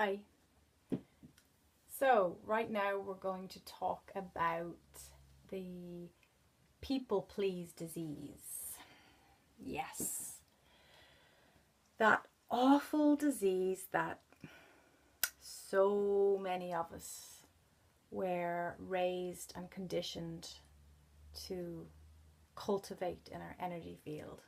Hi. So right now we're going to talk about the people please disease. Yes. That awful disease that so many of us were raised and conditioned to cultivate in our energy field.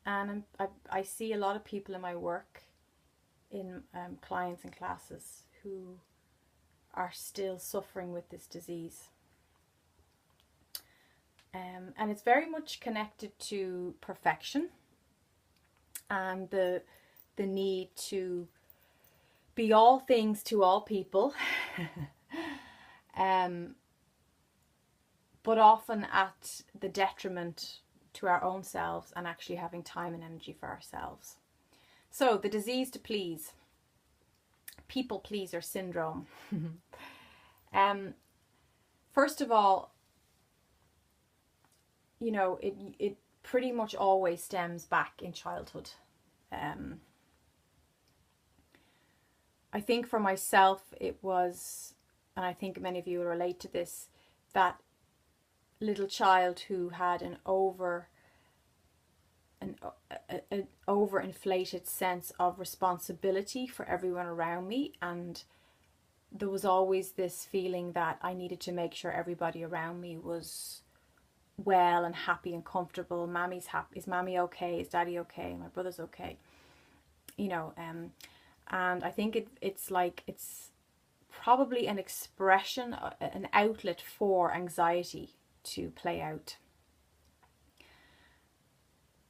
And I see a lot of people in my work, in clients and classes, who are still suffering with this disease. And it's very much connected to perfection and the need to be all things to all people, but often at the detriment to our own selves and actually having time and energy for ourselves. So the disease to please, people pleaser syndrome. First of all, you know, it pretty much always stems back in childhood. I think for myself it was, and I think many of you will relate to this, that little child who had an overinflated sense of responsibility for everyone around me, and there was always this feeling that I needed to make sure everybody around me was well and happy and comfortable. Mammy's happy. Is Mammy okay? Is Daddy okay? My brother's okay? You know, and I think it's probably an expression, an outlet for anxiety to play out.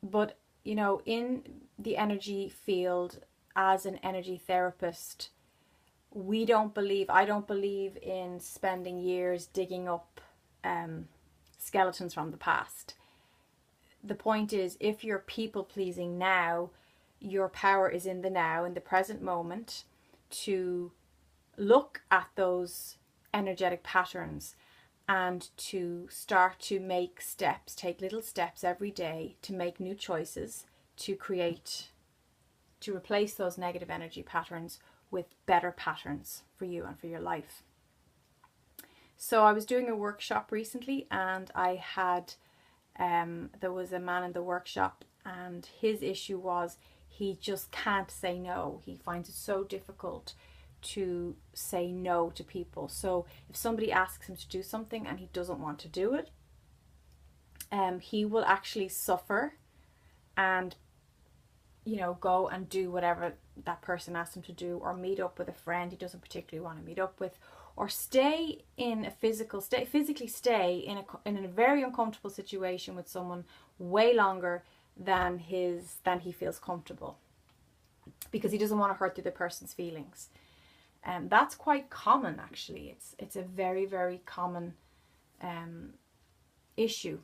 But, you know, in the energy field, as an energy therapist, I don't believe in spending years digging up skeletons from the past. The point is, if you're people pleasing now, your power is in the now, in the present moment, to look at those energetic patterns and to start to make steps, take little steps every day to make new choices, to replace those negative energy patterns with better patterns for you and for your life. So I was doing a workshop recently, and I had there was a man in the workshop, and his issue was he just can't say no. He finds it so difficult to say no to people. So if somebody asks him to do something and he doesn't want to do it, he will actually suffer and, you know, go and do whatever that person asked him to do, or meet up with a friend he doesn't particularly want to meet up with, or physically stay in a very uncomfortable situation with someone way longer than he feels comfortable, because he doesn't want to hurt the other person's feelings. And that's quite common, actually. It's a very, very common issue.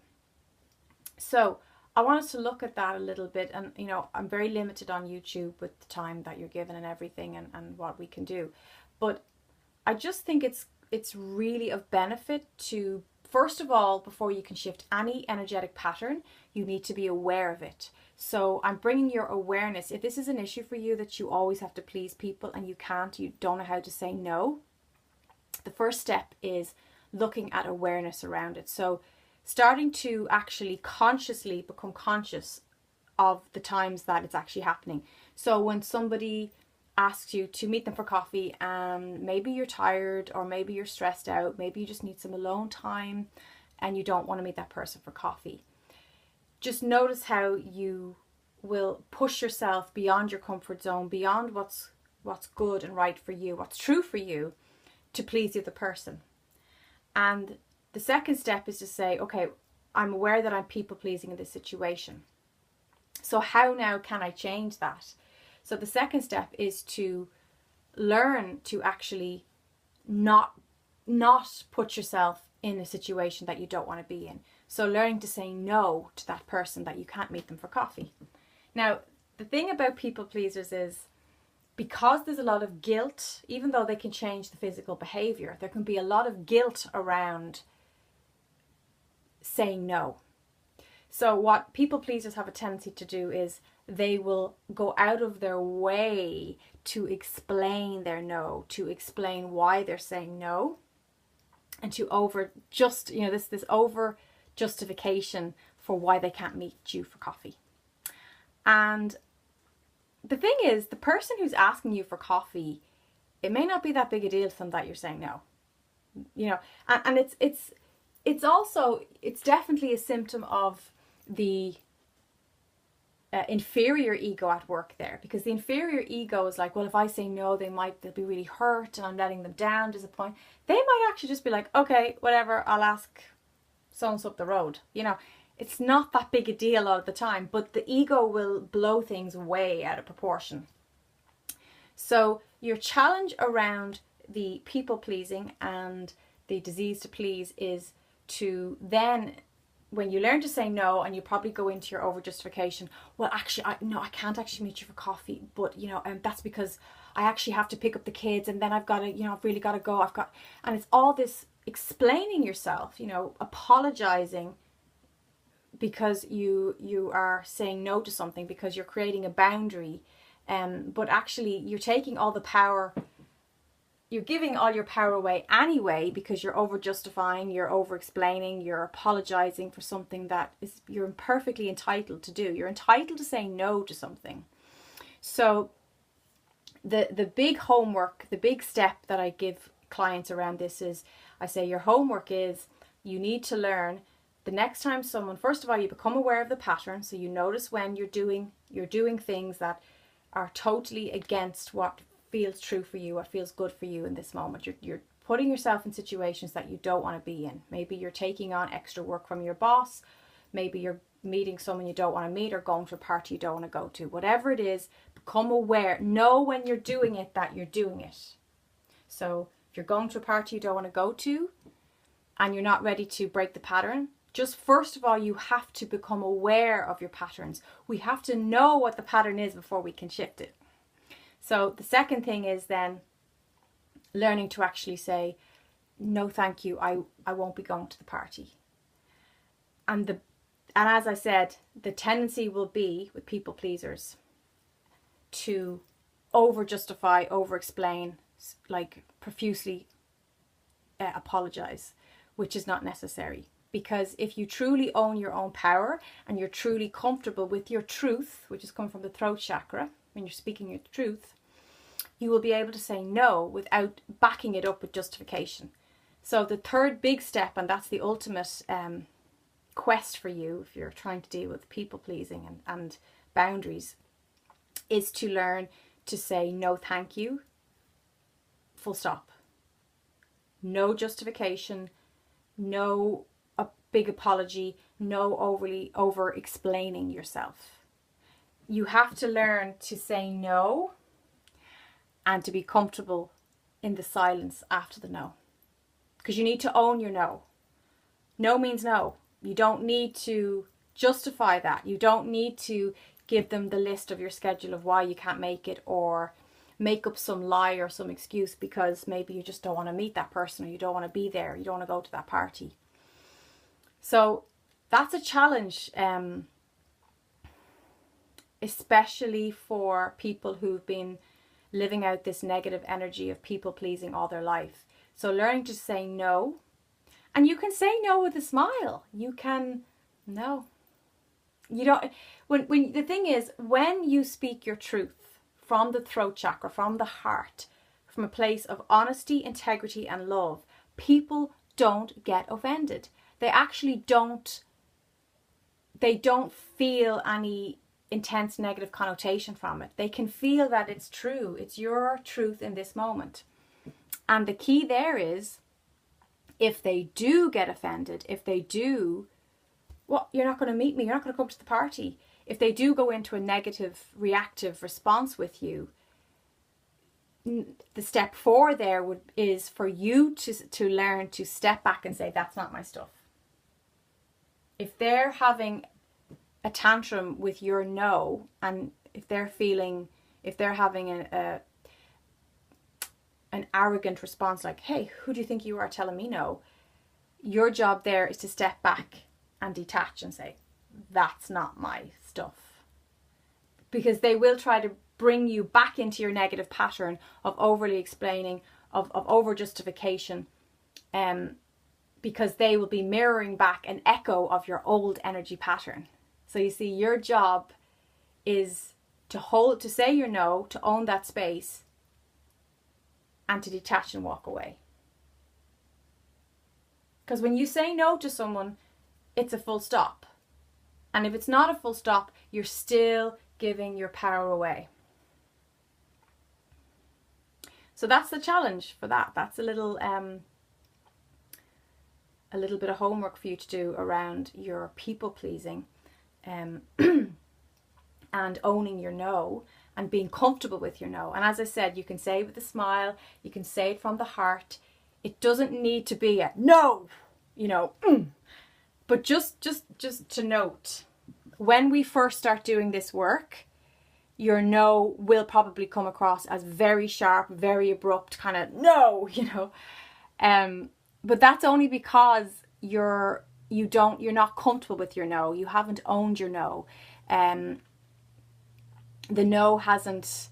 So I want us to look at that a little bit. And, you know, I'm very limited on YouTube with the time that you're given and everything, and what we can do. But I just think it's really of benefit to, first of all, before you can shift any energetic pattern, you need to be aware of it. So I'm bringing your awareness. If this is an issue for you, that you always have to please people and you don't know how to say no, the first step is looking at awareness around it. So starting to actually consciously become conscious of the times that it's actually happening. So when somebody asks you to meet them for coffee, and maybe you're tired, or maybe you're stressed out, maybe you just need some alone time and you don't want to meet that person for coffee, just notice how you will push yourself beyond your comfort zone, beyond what's good and right for you, what's true for you, to please the other person. And the second step is to say, okay, I'm aware that I'm people pleasing in this situation. So how now can I change that? So the second step is to learn to actually not put yourself in a situation that you don't want to be in. So learning to say no to that person that you can't meet them for coffee. Now, the thing about people pleasers is, because there's a lot of guilt, even though they can change the physical behavior, there can be a lot of guilt around saying no. So what people pleasers have a tendency to do is they will go out of their way to explain their no, to explain why they're saying no, and to this over justification for why they can't meet you for coffee. And the thing is, the person who's asking you for coffee, it may not be that big a deal to them that you're saying no. And it's also, it's definitely a symptom of the inferior ego at work there, because the inferior ego is like, well, if I say no, they'll be really hurt and I'm letting them down, disappointed. They might actually just be like, okay, whatever, I'll ask so-and-so up the road. It's not that big a deal all the time, but the ego will blow things way out of proportion. So your challenge around the people pleasing and the disease to please is to then, when you learn to say no, and you probably go into your over justification, well, actually, I can't actually meet you for coffee, but that's because I actually have to pick up the kids, and then I've got to, I've really got to go. And it's all this explaining yourself, apologizing because you are saying no to something, because you're creating a boundary, but actually you're taking all the power. You're giving all your power away anyway, because you're over justifying, you're over explaining, you're apologizing for something that you're perfectly entitled to do. You're entitled to say no to something. So the big homework, the big step that I give clients around this is, I say your homework is, you need to learn the next time someone, first of all, you become aware of the pattern. So you notice when you're doing things that are totally against what feels true for you, what feels good for you in this moment. You're putting yourself in situations that you don't want to be in. Maybe you're taking on extra work from your boss. Maybe you're meeting someone you don't want to meet, or going to a party you don't want to go to. Whatever it is, become aware. Know when you're doing it that you're doing it. So if you're going to a party you don't want to go to and you're not ready to break the pattern, just first of all, you have to become aware of your patterns. We have to know what the pattern is before we can shift it. So the second thing is then learning to actually say, no, thank you, I won't be going to the party. And as I said, the tendency will be with people pleasers to over justify, over explain, like profusely apologize, which is not necessary. Because if you truly own your own power and you're truly comfortable with your truth, which is coming from the throat chakra, when you're speaking your truth, you will be able to say no without backing it up with justification. So the third big step, and that's the ultimate quest for you if you're trying to deal with people pleasing and boundaries, is to learn to say no thank you, full stop. No justification, no big apology, no over explaining yourself. You have to learn to say no and to be comfortable in the silence after the no. Because you need to own your no. No means no. You don't need to justify that. You don't need to give them the list of your schedule of why you can't make it, or make up some lie or some excuse because maybe you just don't want to meet that person, or you don't want to be there, you don't want to go to that party. So that's a challenge, especially for people who've been living out this negative energy of people pleasing all their life. So learning to say no, and you can say no with a smile. You can, no. You don't, when the thing is, when you speak your truth from the throat chakra, from the heart, from a place of honesty, integrity and love, people don't get offended. They actually don't feel any intense negative connotation from it. They can feel that it's true. It's your truth in this moment. And the key there is, if they do get offended, if they do, well, you're not going to meet me, you're not going to come to the party. If they do go into a negative, reactive response with you, the step 4 there is for you to learn to step back and say, that's not my stuff. If they're having a tantrum with your no, and if they're having an arrogant response like, hey, who do you think you are telling me no? Your job there is to step back and detach and say, that's not my stuff. because they will try to bring you back into your negative pattern of overly explaining, of over justification, because they will be mirroring back an echo of your old energy pattern. So you see, your job is to say your no, to own that space, and to detach and walk away. Because when you say no to someone, it's a full stop. And if it's not a full stop, you're still giving your power away. So that's the challenge for that. That's a little bit of homework for you to do around your people pleasing, and owning your no, and being comfortable with your no. And as I said, you can say it with a smile, you can say it from the heart. It doesn't need to be a no, but just to note, when we first start doing this work, your no will probably come across as very sharp, very abrupt, kind of no, but that's only because you're not comfortable with your no. You haven't owned your no. The no hasn't,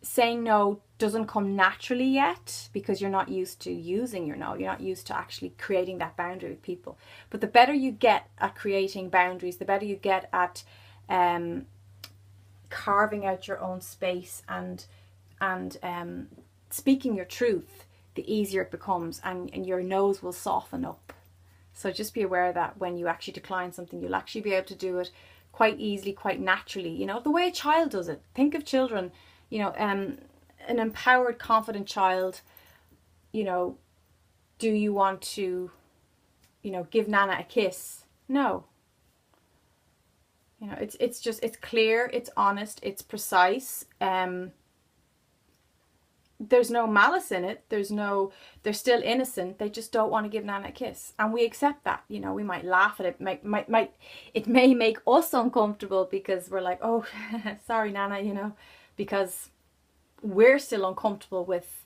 saying no doesn't come naturally yet, because you're not used to using your no. You're not used to actually creating that boundary with people. But the better you get at creating boundaries, the better you get at carving out your own space and speaking your truth, the easier it becomes, and your no's will soften up. So just be aware that when you actually decline something, you'll actually be able to do it quite easily, quite naturally, the way a child does it. Think of children, an empowered, confident child, do you want to, give Nana a kiss? No. It's clear, it's honest, it's precise. There's no malice in it. They're still innocent. They just don't want to give Nana a kiss. And we accept that. We might laugh at it. It may make us uncomfortable, because we're like, oh, sorry, Nana, because we're still uncomfortable with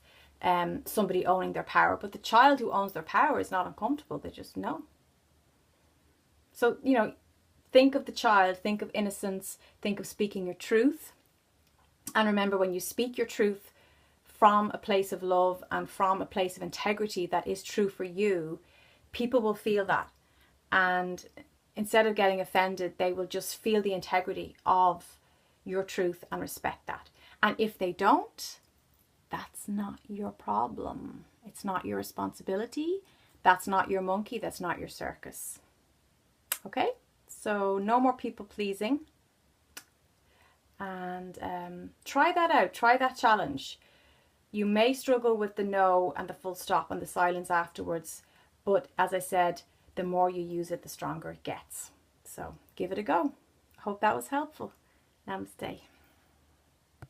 somebody owning their power. But the child who owns their power is not uncomfortable. They just know. So, think of the child, think of innocence, think of speaking your truth. And remember, when you speak your truth from a place of love and from a place of integrity that is true for you, people will feel that. And instead of getting offended, they will just feel the integrity of your truth and respect that. And if they don't, that's not your problem. It's not your responsibility. That's not your monkey. That's not your circus. Okay? So no more people pleasing. And try that out. Try that challenge. You may struggle with the no and the full stop and the silence afterwards, but as I said, the more you use it, the stronger it gets. So give it a go. Hope that was helpful. Namaste.